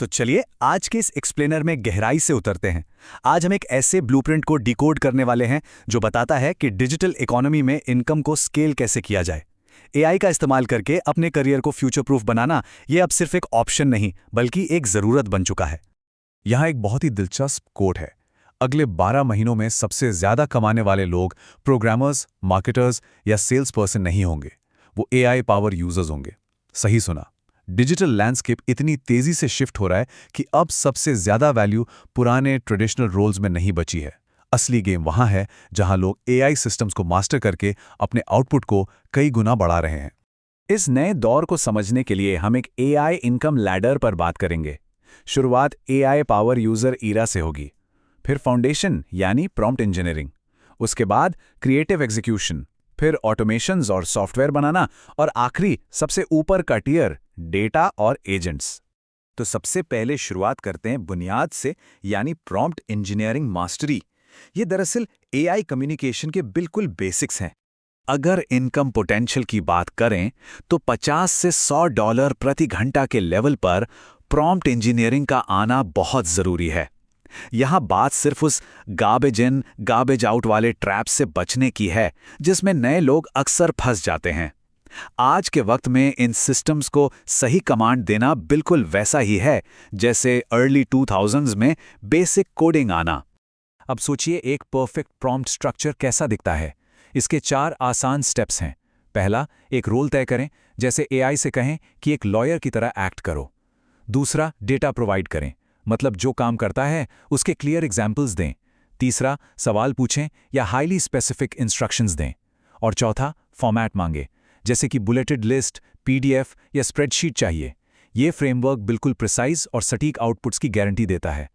तो चलिए आज के इस एक्सप्लेनर में गहराई से उतरते हैं। आज हम एक ऐसे ब्लूप्रिंट को डिकोड करने वाले हैं जो बताता है कि डिजिटल इकोनॉमी में इनकम को स्केल कैसे किया जाए। एआई का इस्तेमाल करके अपने करियर को फ्यूचर प्रूफ बनाना यह अब सिर्फ एक ऑप्शन नहीं बल्कि एक जरूरत बन चुका है। यहाँ एक बहुत ही दिलचस्प कोट है। अगले 12 महीनों में सबसे ज्यादा कमाने वाले लोग प्रोग्रामर्स, मार्केटर्स या सेल्स पर्सन नहीं होंगे, वो एआई पावर यूजर्स होंगे। सही सुना। डिजिटल लैंडस्केप इतनी तेजी से शिफ्ट हो रहा है कि अब सबसे ज्यादा वैल्यू पुराने ट्रेडिशनल रोल्स में नहीं बची है। असली गेम वहां है जहां लोग एआई सिस्टम्स को मास्टर करके अपने आउटपुट को कई गुना बढ़ा रहे हैं। इस नए दौर को समझने के लिए हम एक एआई इनकम लैडर पर बात करेंगे। शुरुआत एआई पावर यूजर ईरा से होगी, फिर फाउंडेशन यानी प्रॉम्प्ट इंजीनियरिंग, उसके बाद क्रिएटिव एग्जीक्यूशन, फिर ऑटोमेशंस और सॉफ्टवेयर बनाना, और आखिरी सबसे ऊपर का टियर डेटा और एजेंट्स। तो सबसे पहले शुरुआत करते हैं बुनियाद से, यानी प्रॉम्प्ट इंजीनियरिंग मास्टरी। ये दरअसल एआई कम्युनिकेशन के बिल्कुल बेसिक्स हैं। अगर इनकम पोटेंशियल की बात करें तो 50 से $100 प्रति घंटा के लेवल पर प्रॉम्प्ट इंजीनियरिंग का आना बहुत जरूरी है। यहां बात सिर्फ उस गार्बेज इन गार्बेज आउट वाले ट्रैप से बचने की है जिसमें नए लोग अक्सर फंस जाते हैं। आज के वक्त में इन सिस्टम्स को सही कमांड देना बिल्कुल वैसा ही है जैसे अर्ली 2000s में बेसिक कोडिंग आना। अब सोचिए एक परफेक्ट प्रॉम्प्ट स्ट्रक्चर कैसा दिखता है। इसके 4 आसान स्टेप्स हैं। पहला, एक रोल तय करें, जैसे एआई से कहें कि एक लॉयर की तरह एक्ट करो। दूसरा, डेटा प्रोवाइड करें, मतलब जो काम करता है उसके क्लियर एग्जाम्पल्स दें। तीसरा, सवाल पूछें या हाईली स्पेसिफिक इंस्ट्रक्शंस दें। और चौथा, फॉर्मेट मांगे, जैसे कि बुलेटेड लिस्ट, पीडीएफ या स्प्रेडशीट चाहिए। ये फ्रेमवर्क बिल्कुल प्रिसाइज और सटीक आउटपुट्स की गारंटी देता है।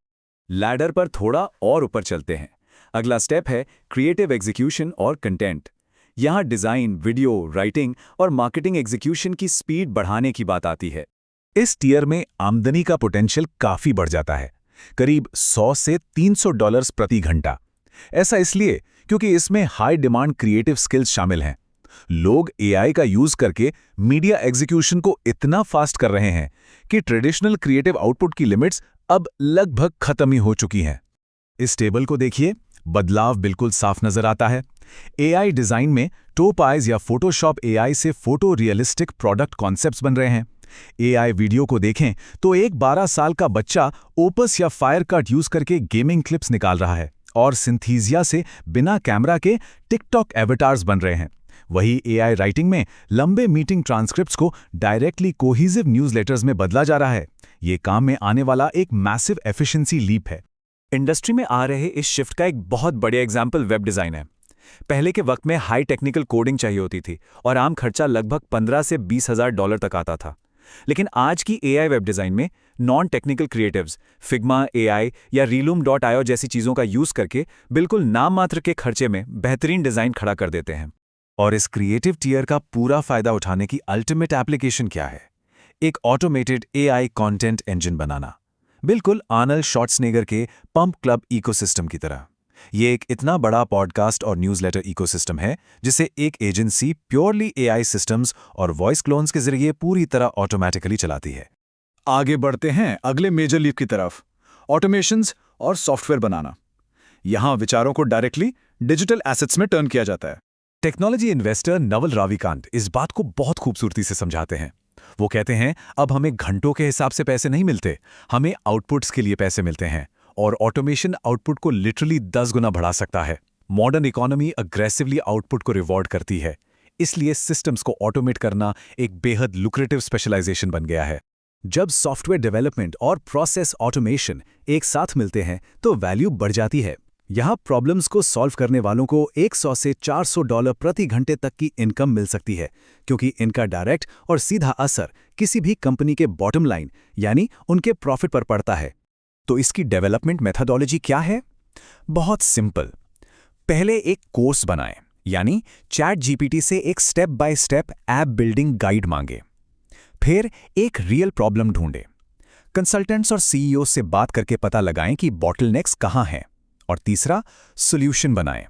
लैडर पर थोड़ा और ऊपर चलते हैं। अगला स्टेप है क्रिएटिव एग्जीक्यूशन और कंटेंट। यहाँ डिजाइन, वीडियो, राइटिंग और मार्केटिंग एग्जीक्यूशन की स्पीड बढ़ाने की बात आती है। इस टियर में आमदनी का पोटेंशियल काफी बढ़ जाता है, करीब 100 से $300 प्रति घंटा। ऐसा इसलिए क्योंकि इसमें हाई डिमांड क्रिएटिव स्किल्स शामिल हैं। लोग एआई का यूज करके मीडिया एग्जीक्यूशन को इतना फास्ट कर रहे हैं कि ट्रेडिशनल क्रिएटिव आउटपुट की लिमिट्स अब लगभग खत्म ही हो चुकी हैं। इस टेबल को देखिए, बदलाव बिल्कुल साफ नजर आता है। एआई डिजाइन में टोपाइज या फोटोशॉप एआई से फोटो रियलिस्टिक प्रोडक्ट कॉन्सेप्ट्स बन रहे हैं। एआई वीडियो को देखें तो एक 12 साल का बच्चा ओपस या फायर कट यूज करके गेमिंग क्लिप्स निकाल रहा है, और सिंथीसिया से बिना कैमरा के टिकटॉक एवेटार्स बन रहे हैं। वही एआई राइटिंग में लंबे मीटिंग ट्रांसक्रिप्ट्स को डायरेक्टली कोहेसिव न्यूज़लेटर्स में बदला जा रहा है। ये काम में आने वाला एक मैसिव एफिशिएंसी लीप है। इंडस्ट्री में आ रहे इस शिफ्ट का एक बहुत बढ़िया एग्जाम्पल वेब डिज़ाइन है। पहले के वक्त में हाई टेक्निकल कोडिंग चाहिए होती थी और आम खर्चा लगभग 15 से $20,000 तक आता था। लेकिन आज की एआई वेब डिज़ाइन में non technical creatives Figma AI या Reloom.io जैसी चीज़ों का यूज़ करके बिल्कुल नाम मात्र के खर्चे में बेहतरीन डिज़ाइन खड़ा कर देते हैं। और इस क्रिएटिव टियर का पूरा फायदा उठाने की अल्टीमेट एप्लीकेशन क्या है? एक ऑटोमेटेड एआई कंटेंट इंजन बनाना, बिल्कुल आर्नल्ड श्वार्ज़नेगर के पंप क्लब इकोसिस्टम की तरह। ये एक इतना बड़ा पॉडकास्ट और न्यूज़लेटर इकोसिस्टम है जिसे एक एजेंसी प्योरली एआई सिस्टम्स और वॉइस क्लोन्स के जरिए पूरी तरह ऑटोमेटिकली चलाती है। आगे बढ़ते हैं अगले मेजर लीप की तरफ, ऑटोमेशंस और सॉफ्टवेयर बनाना। यहां विचारों को डायरेक्टली डिजिटल एसेट्स में टर्न किया जाता है। टेक्नोलॉजी इन्वेस्टर नवल राविकांत इस बात को बहुत खूबसूरती से समझाते हैं। वो कहते हैं, अब हमें घंटों के हिसाब से पैसे नहीं मिलते, हमें आउटपुट्स के लिए पैसे मिलते हैं, और ऑटोमेशन आउटपुट को लिटरली 10 गुना बढ़ा सकता है। मॉडर्न इकोनॉमी अग्रेसिवली आउटपुट को रिवॉर्ड करती है, इसलिए सिस्टम्स को ऑटोमेट करना एक बेहद लुक्रेटिव स्पेशलाइजेशन बन गया है। जब सॉफ्टवेयर डेवलपमेंट और प्रोसेस ऑटोमेशन एक साथ मिलते हैं तो वैल्यू बढ़ जाती है। यहाँ प्रॉब्लम्स को सॉल्व करने वालों को $100 से $400 प्रति घंटे तक की इनकम मिल सकती है, क्योंकि इनका डायरेक्ट और सीधा असर किसी भी कंपनी के बॉटम लाइन यानी उनके प्रॉफिट पर पड़ता है। तो इसकी डेवलपमेंट मेथोडोलॉजी क्या है? बहुत सिंपल। पहले एक कोर्स बनाएं, यानी चैट जीपीटी से एक step by step app building guide मांगे। फिर एक रियल प्रॉब्लम ढूंढें। कंसल्टेंट्स और सीईओ से बात करके पता लगाएं कि बॉटलनेक्स कहाँ हैं। और तीसरा, सॉल्यूशन बनाएं।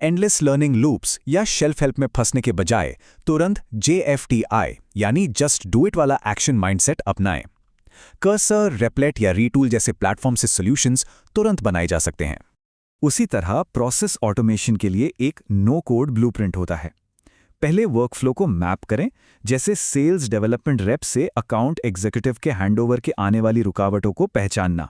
एंडलेस लर्निंग लूप्स या शेल्फ हेल्प में फंसने के बजाय तुरंत JFTI यानी जस्ट डू इट वाला एक्शन माइंडसेट अपनाएं। कर्सर, रेपलेट या रीटूल जैसे प्लेटफॉर्म से सॉल्यूशंस तुरंत बनाए जा सकते हैं। उसी तरह प्रोसेस ऑटोमेशन के लिए एक नो कोड ब्लूप्रिंट होता है। पहले वर्कफ्लो को मैप करें, जैसे सेल्स डेवलपमेंट रेप से अकाउंट एग्जीक्यूटिव के हैंडओवर के आने वाली रुकावटों को पहचानना।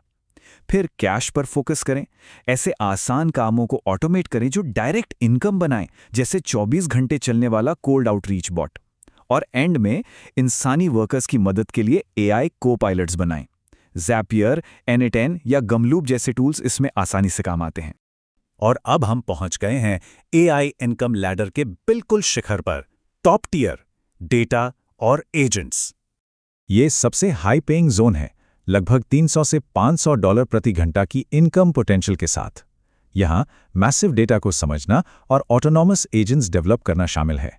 फिर कैश पर फोकस करें, ऐसे आसान कामों को ऑटोमेट करें जो डायरेक्ट इनकम बनाएं, जैसे 24 घंटे चलने वाला कोल्ड आउटरीच बॉट। और एंड में इंसानी वर्कर्स की मदद के लिए एआई को पायलट्स बनाएं। ज़ैपियर, N8N या गमलूप जैसे टूल्स इसमें आसानी से काम आते हैं। और अब हम पहुंच गए हैं एआई इनकम लैडर के बिल्कुल शिखर पर, टॉप टियर, डेटा और एजेंट्स। ये सबसे हाई पेइंग जोन है, लगभग 300 से $500 प्रति घंटा की इनकम पोटेंशियल के साथ। यहाँ मैसिव डेटा को समझना और ऑटोनॉमस एजेंट्स डेवलप करना शामिल है।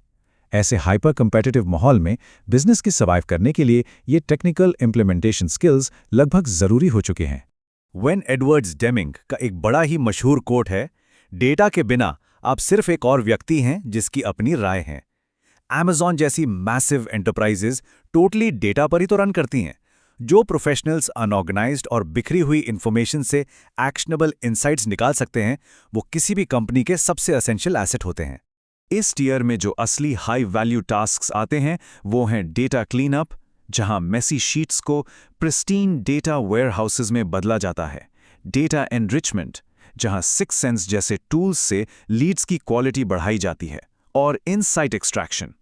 ऐसे हाइपर कंपेटिटिव माहौल में बिजनेस की सर्वाइव करने के लिए ये टेक्निकल इम्प्लीमेंटेशन स्किल्स लगभग जरूरी हो चुके हैं। वेन एडवर्ड्स डेमिंग का एक बड़ा ही मशहूर कोट है, डेटा के बिना आप सिर्फ एक और व्यक्ति हैं जिसकी अपनी राय है। Amazon जैसी मैसिव एंटरप्राइजेज टोटली डेटा पर ही तो रन करती हैं। जो प्रोफेशनल्स अनऑर्गेनाइज्ड और बिखरी हुई इंफॉर्मेशन से एक्शनेबल इंसाइट्स निकाल सकते हैं, वो किसी भी कंपनी के सबसे एसेंशियल एसेट होते हैं। इस टियर में जो असली हाई वैल्यू टास्क्स आते हैं वो हैं डेटा क्लीनअप, जहां मेसी शीट्स को प्रिस्टीन डेटा वेयरहाउसेस में बदला जाता है, डेटा एनरिचमेंट, जहां सिक्स सेंस जैसे टूल्स से लीड्स की क्वालिटी बढ़ाई जाती है, और इनसाइट एक्सट्रैक्शन।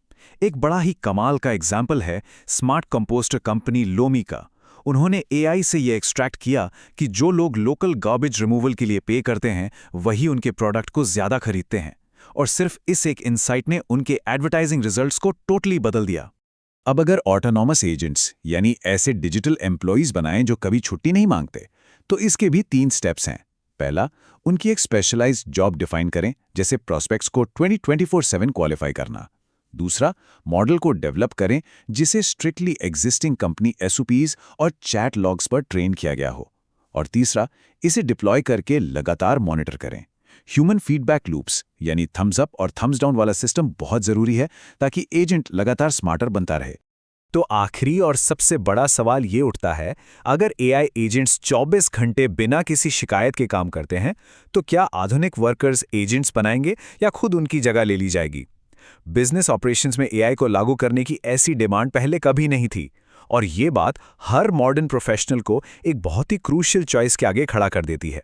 एक बड़ा ही कमाल का एग्जाम्पल है स्मार्ट कंपोस्टर कंपनी लोमी का। उन्होंने एआई से ये एक्सट्रैक्ट किया कि जो लोग लोकल गार्बेज रिमूवल के लिए पे करते हैं वही उनके प्रोडक्ट को ज्यादा खरीदते हैं, और सिर्फ इस एक इंसाइट ने उनके एडवर्टाइजिंग रिजल्ट्स को टोटली बदल दिया। अब अगर ऑटोनॉमस एजेंट्स यानी ऐसे डिजिटल एम्प्लॉइज बनाएं जो कभी छुट्टी नहीं मांगते, तो इसके भी 3 स्टेप्स हैं। पहला, उनकी एक स्पेशलाइज्ड जॉब डिफाइन करें, जैसे प्रोस्पेक्ट्स को 24/7 क्वालिफाई करना। दूसरा, मॉडल को डेवलप करें जिसे स्ट्रिक्टली एग्जिस्टिंग कंपनी एसओपीज और चैट लॉग्स पर ट्रेन किया गया हो। और तीसरा, इसे डिप्लॉय करके लगातार मॉनिटर करें। ह्यूमन फीडबैक लूप्स यानी थम्स अप और थम्स डाउन वाला सिस्टम बहुत जरूरी है, ताकि एजेंट लगातार स्मार्टर बनता रहे। तो आखिरी और सबसे बड़ा सवाल ये उठता है, अगर एआई एजेंट्स 24 घंटे बिना किसी शिकायत के काम करते हैं, तो क्या आधुनिक वर्कर्स एजेंट्स बनाएंगे या खुद उनकी जगह ले ली जाएगी? बिजनेस ऑपरेशंस में एआई को लागू करने की ऐसी डिमांड पहले कभी नहीं थी, और ये बात हर मॉडर्न प्रोफेशनल को एक बहुत ही क्रूशियल चॉइस के आगे खड़ा कर देती है।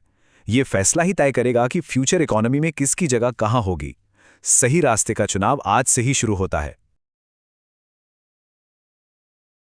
ये फैसला ही तय करेगा कि फ्यूचर इकोनॉमी में किसकी जगह कहाँ होगी। सही रास्ते का चुनाव आज से ही शुरू होता है।